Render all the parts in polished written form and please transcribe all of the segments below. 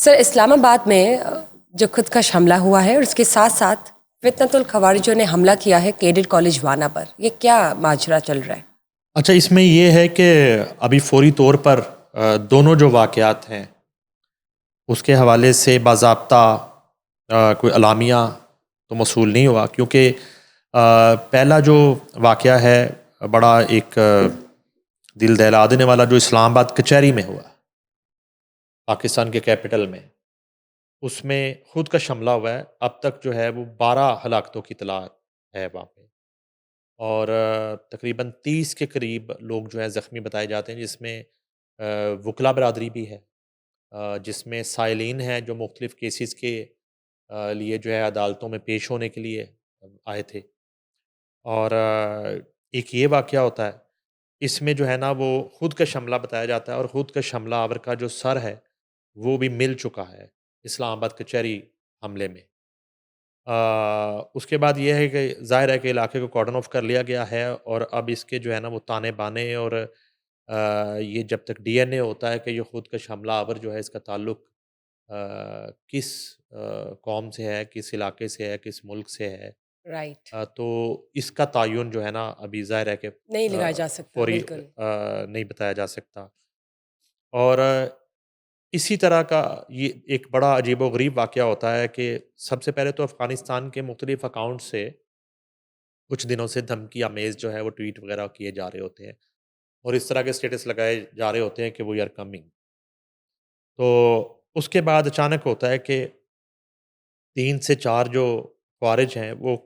سر اسلام آباد میں جو خود کش حملہ ہوا ہے اور اس کے ساتھ ساتھ فتنۃ الخوارجوں نے حملہ کیا ہے کیڈٹ کالج وانا پر، یہ کیا ماجرا چل رہا ہے؟ اچھا، اس میں یہ ہے کہ ابھی فوری طور پر دونوں جو واقعات ہیں اس کے حوالے سے باضابطہ کوئی اعلامیہ تو موصول نہیں ہوا، کیونکہ پہلا جو واقعہ ہے بڑا ایک دل دہلا دینے والا جو اسلام آباد کچہری میں ہوا پاکستان کے کیپٹل میں، اس میں خود کا حملہ ہوا ہے۔ اب تک جو ہے وہ 12 ہلاکتوں کی اطلاع ہے وہاں پہ، اور تقریباً 30 کے قریب لوگ جو ہیں زخمی بتائے جاتے ہیں، جس میں وکلا برادری بھی ہے، جس میں سائلین ہیں جو مختلف کیسز کے لیے جو ہے عدالتوں میں پیش ہونے کے لیے آئے تھے، اور ایک یہ واقعہ ہوتا ہے اس میں جو ہے نا وہ خود کا حملہ بتایا جاتا ہے، اور خود کا حملہ آور کا جو سر ہے وہ بھی مل چکا ہے اسلام آباد کچہری حملے میں۔ اس کے بعد یہ ہے کہ ظاہر ہے کہ علاقے کو کارڈن آف کر لیا گیا ہے، اور اب اس کے جو ہے نا وہ تانے بانے، اور یہ جب تک ڈی این اے ہوتا ہے کہ یہ خود کا حملہ آور جو ہے اس کا تعلق کس قوم سے ہے، کس علاقے سے ہے، کس ملک سے ہے، رائٹ، تو اس کا تعین جو ہے نا ابھی ظاہر ہے کہ نہیں لگایا جا سکتا، فوری بالکل۔ نہیں بتایا جا سکتا۔ اور اسی طرح کا یہ ایک بڑا عجیب و غریب واقعہ ہوتا ہے کہ سب سے پہلے تو افغانستان کے مختلف اکاؤنٹ سے کچھ دنوں سے دھمکی آمیز جو ہے وہ ٹویٹ وغیرہ کیے جا رہے ہوتے ہیں، اور اس طرح کے اسٹیٹس لگائے جا رہے ہوتے ہیں کہ وی آر کمنگ۔ تو اس کے بعد اچانک ہوتا ہے کہ 3 سے 4 جو خوارج ہیں وہ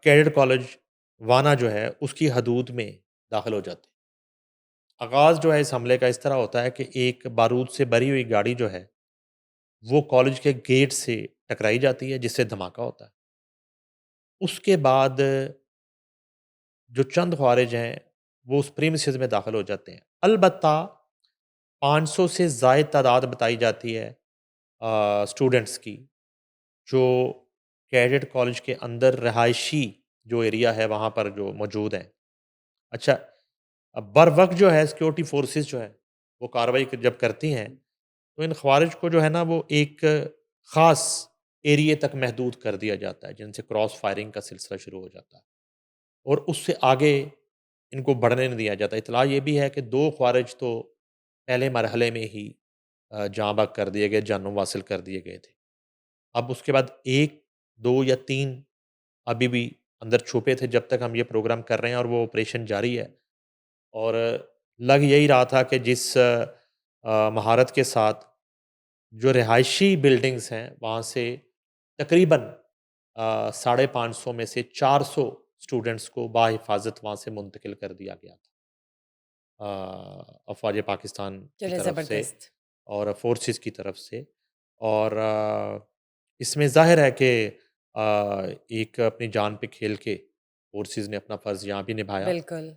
کیڈٹ کالج وانا جو ہے اس کی حدود میں داخل ہو جاتے ہیں۔ آغاز جو ہے اس حملے کا اس طرح ہوتا ہے کہ ایک بارود سے بھری ہوئی گاڑی جو ہے وہ کالج کے گیٹ سے ٹکرائی جاتی ہے، جس سے دھماکہ ہوتا ہے۔ اس کے بعد جو چند خوارج ہیں وہ اس پریمیسز میں داخل ہو جاتے ہیں، البتہ 500 سے زائد تعداد بتائی جاتی ہے اسٹوڈنٹس کی جو کیڈٹ کالج کے اندر رہائشی جو ایریا ہے وہاں پر جو موجود ہیں۔ اچھا، اب بر وقت جو ہے سیکورٹی فورسز جو ہے وہ کارروائی جب کرتی ہیں تو ان خوارج کو جو ہے نا وہ ایک خاص ایریے تک محدود کر دیا جاتا ہے، جن سے کراس فائرنگ کا سلسلہ شروع ہو جاتا ہے، اور اس سے آگے ان کو بڑھنے نہیں دیا جاتا۔ اطلاع یہ بھی ہے کہ 2 خوارج تو پہلے مرحلے میں ہی جاں بحق کر دیے گئے، جانوں واصل کر دیے گئے تھے۔ اب اس کے بعد 1، 2 یا 3 ابھی بھی اندر چھپے تھے جب تک ہم یہ پروگرام کر رہے ہیں، اور وہ آپریشن جاری ہے، اور لگ یہی رہا تھا کہ جس مہارت کے ساتھ جو رہائشی بلڈنگز ہیں وہاں سے تقریباً 550 میں سے 400 اسٹوڈنٹس کو باحفاظت وہاں سے منتقل کر دیا گیا تھا افواج پاکستان کی چلے طرف سے زبردست۔ اور فورسز کی طرف سے، اور اس میں ظاہر ہے کہ ایک اپنی جان پہ کھیل کے فورسز نے اپنا فرض یہاں بھی نبھایا، بالکل،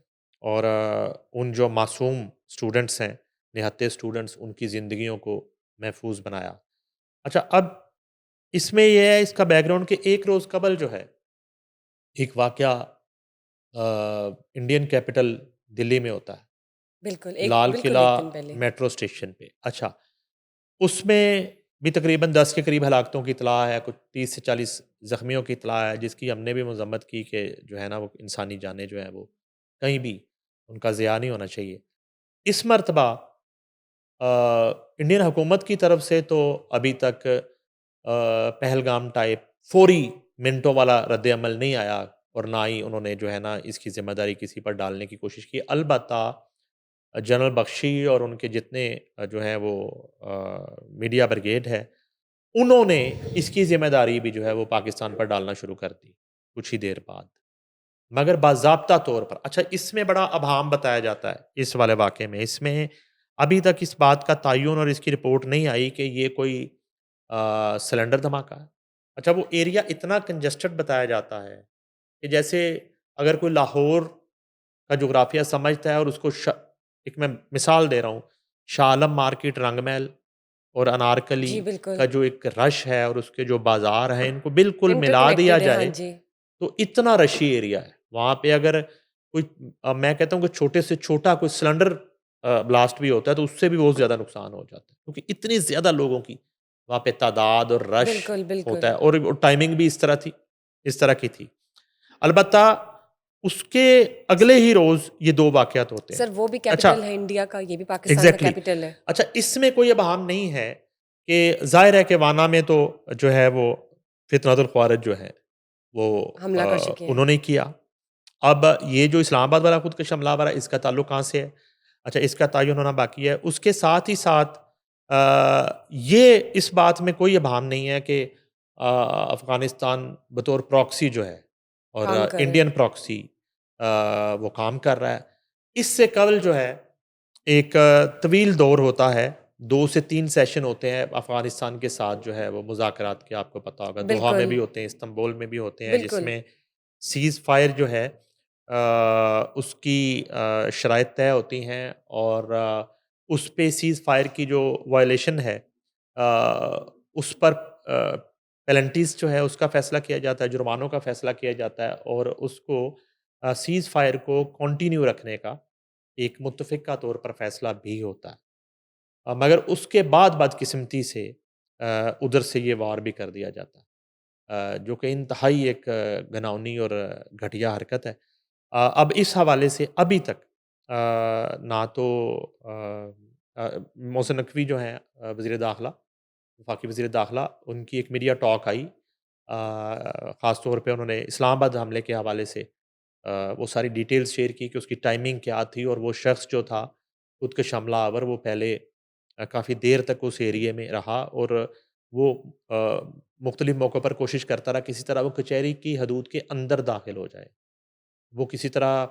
اور ان جو معصوم اسٹوڈنٹس ہیں، نہتے اسٹوڈنٹس، ان کی زندگیوں کو محفوظ بنایا۔ اچھا، اب اس میں یہ ہے اس کا بیک گراؤنڈ کہ ایک روز قبل جو ہے ایک واقعہ انڈین کیپٹل دلی میں ہوتا ہے، بالکل لال بالکل ایک قلعہ دن پہلے۔ میٹرو اسٹیشن پہ۔ اچھا، اس میں بھی تقریباً 10 کے قریب ہلاکتوں کی اطلاع ہے، کچھ 30 سے 40 زخمیوں کی اطلاع ہے، جس کی ہم نے بھی مذمت کی کہ جو ہے نا وہ انسانی جانیں جو ہیں وہ کہیں بھی ان کا ضیاع نہیں ہونا چاہیے۔ اس مرتبہ انڈین حکومت کی طرف سے تو ابھی تک پہلگام ٹائپ فوری منٹوں والا رد عمل نہیں آیا، اور نہ ہی انہوں نے جو ہے نا اس کی ذمہ داری کسی پر ڈالنے کی کوشش کی۔ البتہ جنرل بخشی اور ان کے جتنے جو ہیں وہ میڈیا بریگیڈ ہے، انہوں نے اس کی ذمہ داری بھی جو ہے وہ پاکستان پر ڈالنا شروع کر دی کچھ ہی دیر بعد، مگر باضابطہ طور پر۔ اچھا، اس میں بڑا ابہام بتایا جاتا ہے اس والے واقعے میں، اس میں ابھی تک اس بات کا تعین اور اس کی رپورٹ نہیں آئی کہ یہ کوئی سلنڈر دھماکہ ہے۔ اچھا، وہ ایریا اتنا کنجسٹڈ بتایا جاتا ہے کہ جیسے اگر کوئی لاہور کا جغرافیہ سمجھتا ہے اور اس کو ایک میں مثال دے رہا ہوں، شاہ عالم مارکیٹ، رنگ محل اور انارکلی جی بالکل، کا جو ایک رش ہے اور اس کے جو بازار ہیں، ان کو بالکل انٹر ملا دیا کنیکٹڈ ہے، ہاں جائے جی، تو اتنا رشی ایریا ہے وہاں پہ۔ اگر کوئی میں کہتا ہوں کہ چھوٹے سے چھوٹا کوئی سلنڈر بلاسٹ بھی ہوتا ہے تو اس سے بھی بہت زیادہ نقصان ہو جاتا ہے، کیونکہ اتنی زیادہ لوگوں کی وہاں پہ تعداد اور رش بالکل بالکل ہوتا ہے، اور ٹائمنگ بھی اس طرح کی تھی۔ البتہ اس کے اگلے ہی روز یہ دو واقعات ہوتے ہیں۔ سر وہ بھی اچھا، کیپٹل ہے انڈیا کا، یہ بھی پاکستان کا ایگزیکٹلی، کیپٹل ہے. اچھا اس میں کوئی ابہام نہیں ہے کہ ظاہر ہے کہ وانا میں تو جو ہے وہ فتنۃ الخوارج جو ہے وہ حملہ کر چکے ہیں. انہوں نے کیا۔ اب یہ جو اسلام آباد والا خودکش حملہ آور ہے، اس کا تعلق کہاں سے ہے؟ اچھا اس کا تعین ہونا باقی ہے۔ اس کے ساتھ ہی ساتھ یہ اس بات میں کوئی ابہام نہیں ہے کہ افغانستان بطور پراکسی جو ہے اور کام کر رہے انڈین ہیں. پراکسی وہ کام کر رہا ہے۔ اس سے قبل جو ہے ایک طویل دور ہوتا ہے، 2 سے 3 سیشن ہوتے ہیں افغانستان کے ساتھ جو ہے وہ مذاکرات کے، آپ کو پتہ ہوگا دوحہ میں بالکل بھی ہوتے ہیں، استنبول میں بھی ہوتے ہیں، جس بالکل. میں سیز فائر جو ہے اس کی شرائط طے ہوتی ہیں، اور اس پہ سیز فائر کی جو وائلیشن ہے اس پر پینلٹیز جو ہے اس کا فیصلہ کیا جاتا ہے، جرمانوں کا فیصلہ کیا جاتا ہے، اور اس کو سیز فائر کو کنٹینیو رکھنے کا ایک متفقہ طور پر فیصلہ بھی ہوتا ہے، مگر اس کے بعد بدقسمتی سے ادھر سے یہ وار بھی کر دیا جاتا ہے، جو کہ انتہائی ایک گھناؤنی اور گھٹیا حرکت ہے۔ اب اس حوالے سے ابھی تک نہ تو محسن نقوی جو ہیں وزیر داخلہ، وفاقی وزیر داخلہ، ان کی ایک میڈیا ٹاک آئی، خاص طور پہ انہوں نے اسلام آباد حملے کے حوالے سے وہ ساری ڈیٹیلز شیئر کی کہ اس کی ٹائمنگ کیا تھی، اور وہ شخص جو تھا خودکش حملہ آور وہ پہلے کافی دیر تک اس ایریے میں رہا، اور وہ مختلف موقعوں پر کوشش کرتا رہا کسی طرح وہ کچہری کی حدود کے اندر داخل ہو جائے، وہ کسی طرح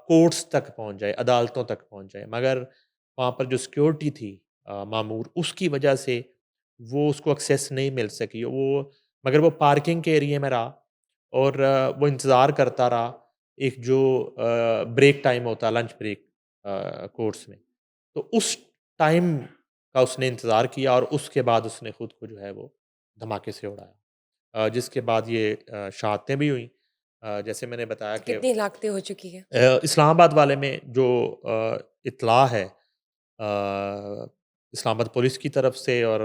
کورٹس تک پہنچ جائے، عدالتوں تک پہنچ جائے، مگر وہاں پر جو سیکیورٹی تھی معمور، اس کی وجہ سے وہ اس کو ایکسیس نہیں مل سکی، مگر وہ پارکنگ کے ایریے میں رہا، اور وہ انتظار کرتا رہا ایک جو بریک ٹائم ہوتا ہے، لنچ بریک کورس میں، تو اس ٹائم کا اس نے انتظار کیا، اور اس کے بعد اس نے خود کو جو ہے وہ دھماکے سے اڑایا، جس کے بعد یہ شہادتیں بھی ہوئیں۔ جیسے میں نے بتایا کہ کتنی ہلاکتیں ہو چکی ہیں. اسلام آباد والے میں جو اطلاع ہے اسلام آباد پولیس کی طرف سے اور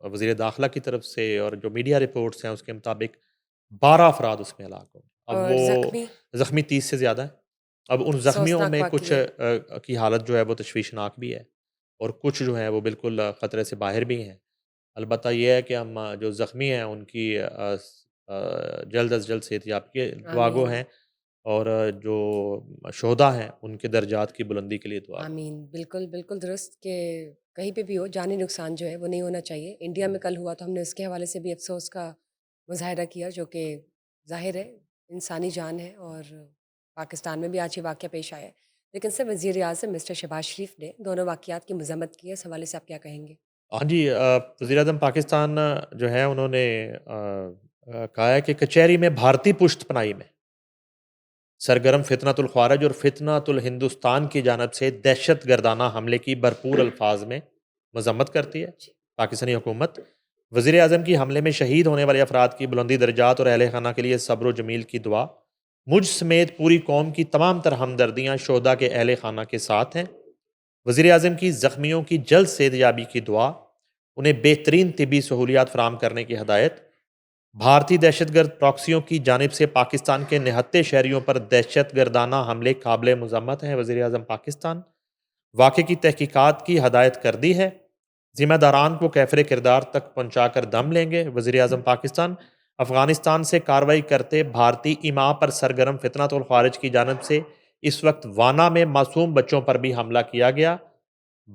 وزیر داخلہ کی طرف سے، اور جو میڈیا رپورٹس ہیں اس کے مطابق 12 افراد اس میں ہلاک ہوں۔ اب اور وہ زخمی 30 سے زیادہ ہیں۔ اب ان زخمیوں افسوسناک میں کچھ واقعہ. کی حالت جو ہے وہ تشویشناک بھی ہے، اور کچھ جو ہیں وہ بالکل خطرے سے باہر بھی ہیں۔ البتہ یہ ہے کہ ہم جو زخمی ہیں ان کی جلد از جلد صحتیابی کے دعا گو آمین ہیں، اور جو شہداء ہیں ان کے درجات کی بلندی کے لیے دعا گو۔ آمین. بالکل بالکل درست کہ کہیں پہ بھی ہو جانی نقصان جو ہے وہ نہیں ہونا چاہیے. انڈیا میں کل ہوا تو ہم نے اس کے حوالے سے بھی افسوس کا مظاہرہ کیا، جو کہ ظاہر ہے انسانی جان ہے، اور پاکستان میں بھی آج یہ واقعہ پیش آیا ہے. لیکن سر وزیر اعظم مسٹر شہباز شریف نے دونوں واقعات کی مذمت کی ہے، اس حوالے سے آپ کیا کہیں گے؟ ہاں جی، وزیر اعظم پاکستان جو ہے انہوں نے کہا ہے کہ کچہری میں بھارتی پشت پناہی میں سرگرم فتنۃ الخوارج اور فتنۃ الہندوستان کی جانب سے دہشت گردانہ حملے کی بھرپور الفاظ میں مذمت کرتی ہے پاکستانی حکومت۔ وزیر اعظم کی حملے میں شہید ہونے والے افراد کی بلندی درجات اور اہل خانہ کے لیے صبر و جمیل کی دعا، مجھ سمیت پوری قوم کی تمام تر ہمدردیاں شہداء کے اہل خانہ کے ساتھ ہیں۔ وزیر اعظم کی زخمیوں کی جلد صحتیابی کی دعا، انہیں بہترین طبی سہولیات فراہم کرنے کی ہدایت۔ بھارتی دہشت گرد پراکسیوں کی جانب سے پاکستان کے نہتے شہریوں پر دہشت گردانہ حملے قابل مذمت ہیں۔ وزیر اعظم پاکستان واقعے کی تحقیقات کی ہدایت کر دی ہے، ذمہ داران کو کیفر کردار تک پہنچا کر دم لیں گے۔ وزیر اعظم پاکستان افغانستان سے کارروائی کرتے بھارتی اماں پر سرگرم فتنۃ الخوارج کی جانب سے اس وقت وانا میں معصوم بچوں پر بھی حملہ کیا گیا۔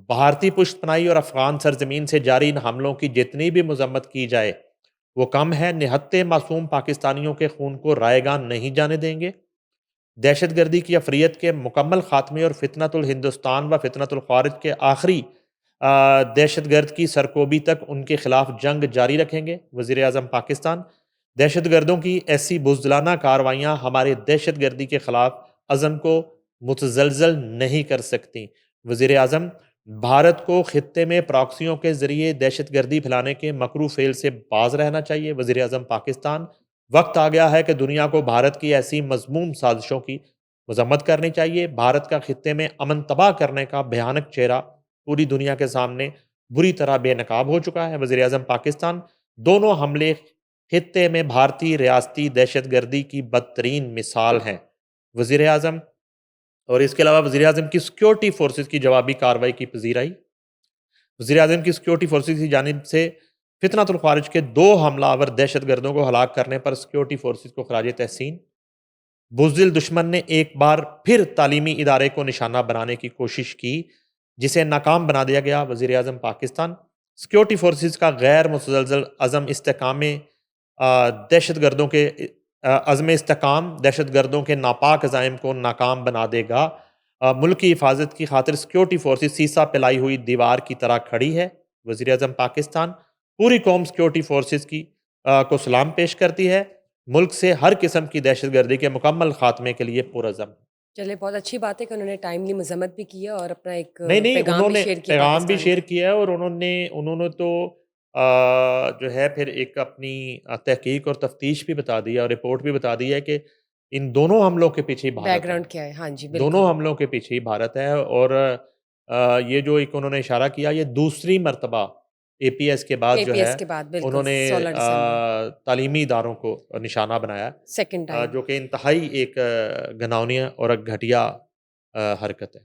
بھارتی پشت پناہی اور افغان سرزمین سے جاری ان حملوں کی جتنی بھی مذمت کی جائے وہ کم ہے۔ نہتے معصوم پاکستانیوں کے خون کو رائے گاں نہیں جانے دیں گے۔ دہشت گردی کی افریت کے مکمل خاتمے اور فتنۃ الہندوستان و فتنۃ الخوارج کے آخری دہشت گرد کی سرکوبی تک ان کے خلاف جنگ جاری رکھیں گے۔ وزیر اعظم پاکستان دہشت گردوں کی ایسی بزدلانہ کارروائیاں ہمارے دہشت گردی کے خلاف عزم کو متزلزل نہیں کر سکتی۔ وزیر اعظم بھارت کو خطے میں پراکسیوں کے ذریعے دہشت گردی پھیلانے کے مکروہ فعل سے باز رہنا چاہیے۔ وزیر اعظم پاکستان وقت آ گیا ہے کہ دنیا کو بھارت کی ایسی مذموم سازشوں کی مذمت کرنی چاہیے۔ بھارت کا خطے میں امن تباہ کرنے کا بھیانک چہرہ پوری دنیا کے سامنے بری طرح بے نقاب ہو چکا ہے۔ وزیر اعظم پاکستان دونوں حملے خطے میں بھارتی ریاستی دہشت گردی کی بدترین مثال ہیں۔ وزیر اعظم اور اس کے علاوہ وزیر اعظم کی سیکیورٹی فورسز کی جوابی کارروائی کی پذیرائی۔ وزیر اعظم کی سیکیورٹی فورسز کی جانب سے فتنۃ الخوارج کے 2 حملہ آور دہشت گردوں کو ہلاک کرنے پر سیکیورٹی فورسز کو خراج تحسین۔ بزدل دشمن نے ایک بار پھر تعلیمی ادارے کو نشانہ بنانے کی کوشش کی جسے ناکام بنا دیا گیا۔ وزیر اعظم پاکستان سیکیورٹی فورسز کا غیر متزلزل عزم استحکام دہشت گردوں کے ناپاک عزائم کو ناکام بنا دے گا۔ ملک کی حفاظت کی خاطر سیکیورٹی فورسز سیسا پلائی ہوئی دیوار کی طرح کھڑی ہے۔ وزیر اعظم پاکستان پوری قوم سیکیورٹی فورسز کو سلام پیش کرتی ہے۔ ملک سے ہر قسم کی دہشت گردی کے مکمل خاتمے کے لیے پرعزم۔ چلے بہت اچھی بات ہے کہ انہوں نے ٹائملی مذمت بھی کی ہے اور اپنا ایک نہیں پیغام انہوں بھی نے شیئر کیا پیغام بھی پاکستان شیئر کا۔ کیا ہے اور انہوں نے تو جو ہے پھر ایک اپنی تحقیق اور تفتیش بھی بتا دی ہے اور رپورٹ بھی بتا دی ہے کہ ان دونوں حملوں کے پیچھے ہی بیک بھارت ہے۔ گراؤنڈ کیا ہے، ہاں جی بالکل۔ دونوں حملوں کے پیچھے ہی بھارت ہے اور یہ جو ایک انہوں نے اشارہ کیا یہ دوسری مرتبہ اے پی ایس کے بعد اے جو پی ہے ایس کے بعد بالکل انہوں نے 16 دسمبر تعلیمی اداروں کو نشانہ بنایا، سیکنڈ ٹائم۔ جو کہ انتہائی ایک گھناؤنی اور گھٹیا حرکت ہے۔